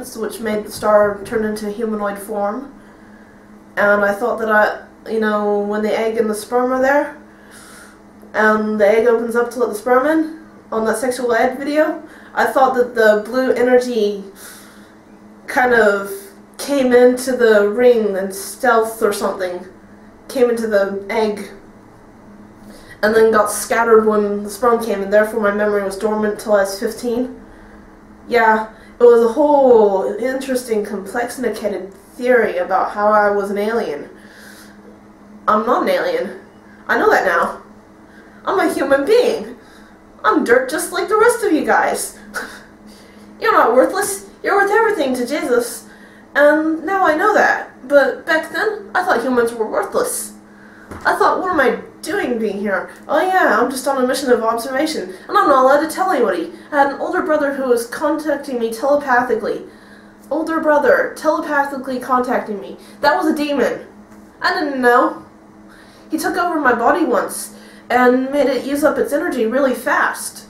mutations, which made the star turn into humanoid form. And I thought that when the egg and the sperm are there, and the egg opens up to let the sperm in, on that sexual ed video, I thought that the blue energy kind of came into the ring and stealth or something, came into the egg, and then got scattered when the sperm came, and therefore my memory was dormant till I was 15. Yeah, it was a whole interesting, complicated theory about how I was an alien. I'm not an alien. I know that now. I'm a human being. I'm dirt just like the rest of you guys. You're not worthless. You're worth everything to Jesus. And now I know that. But back then, I thought humans were worthless. I thought, what am I doing being here? Oh yeah, I'm just on a mission of observation, and I'm not allowed to tell anybody. I had an older brother who was contacting me telepathically. Older brother, telepathically contacting me. That was a demon. I didn't know. He took over my body once, and made it use up its energy really fast.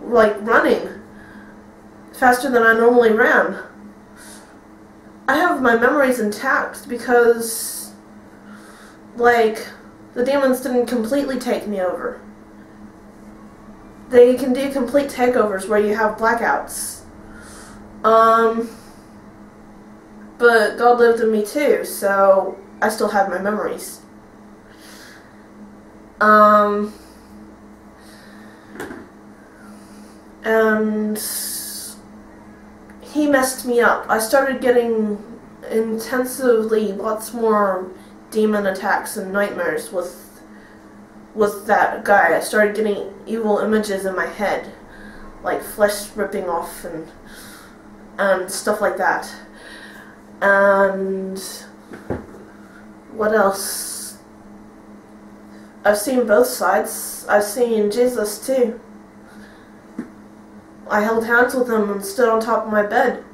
Like running. Faster than I normally ran. I have my memories intact because, like, the demons didn't completely take me over. They can do complete takeovers where you have blackouts. But God lived in me too, so I still have my memories. And he messed me up. I started getting intensively lots more demon attacks and nightmares with that guy. I started getting evil images in my head, like flesh ripping off and stuff like that. And what else? I've seen both sides. I've seen Jesus too. I held hands with him and stood on top of my bed.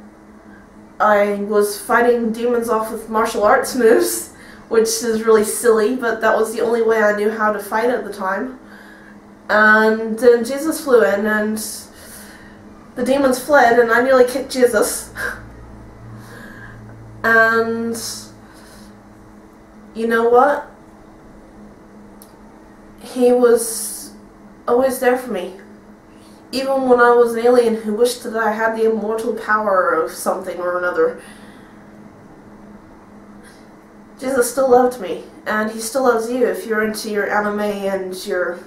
I was fighting demons off with martial arts moves, which is really silly, but that was the only way I knew how to fight at the time. And then Jesus flew in, and the demons fled, and I nearly kicked Jesus. And you know what? He was always there for me. Even when I was an alien who wished that I had the immortal power of something or another, Jesus still loved me, and he still loves you if you're into your anime and your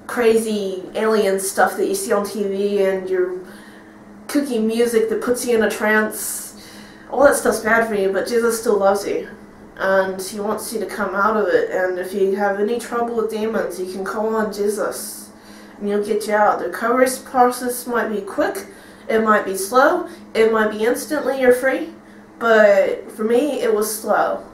crazy alien stuff that you see on TV and your kooky music that puts you in a trance. All that stuff's bad for you, but Jesus still loves you, and he wants you to come out of it. And if you have any trouble with demons, you can call on Jesus, and he'll get you out. The recovery process might be quick, it might be slow, it might be instantly you're free, but for me, it was slow.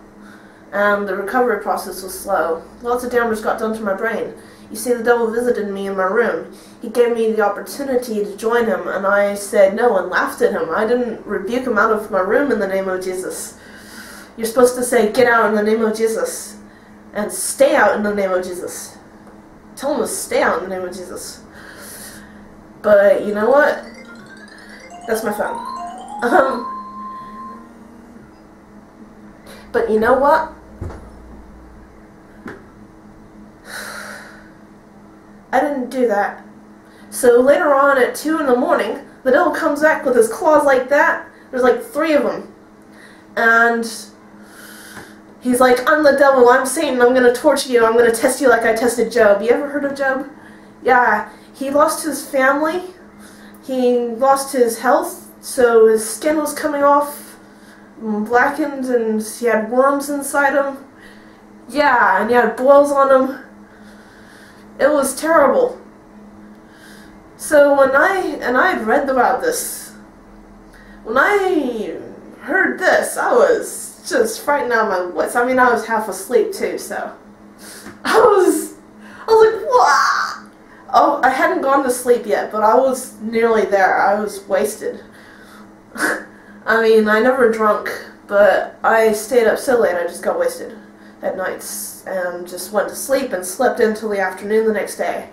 And the recovery process was slow. Lots of damage got done to my brain. You see, the devil visited me in my room. He gave me the opportunity to join him, and I said no and laughed at him. I didn't rebuke him out of my room in the name of Jesus. You're supposed to say, get out in the name of Jesus, and stay out in the name of Jesus. Tell him to stay out in the name of Jesus. But you know what? That's my phone. But you know what? I didn't do that. So later on at 2 in the morning, the devil comes back with his claws like that. There's like 3 of them. And he's like, I'm the devil, I'm Satan, I'm going to torture you, I'm going to test you like I tested Job. You ever heard of Job? Yeah, he lost his family, he lost his health, so his skin was coming off, blackened, and he had worms inside him. Yeah, and he had boils on him. It was terrible. So when I had read about this, when I heard this, I was just frightened out of my wits. I mean, I was half asleep too, so I was like, what? Oh, I hadn't gone to sleep yet, but I was nearly there. I was wasted. I mean, I never drunk, but I stayed up so late I just got wasted at nights and just went to sleep and slept until the afternoon the next day.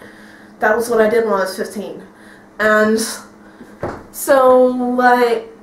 That was what I did when I was 15. And so, like,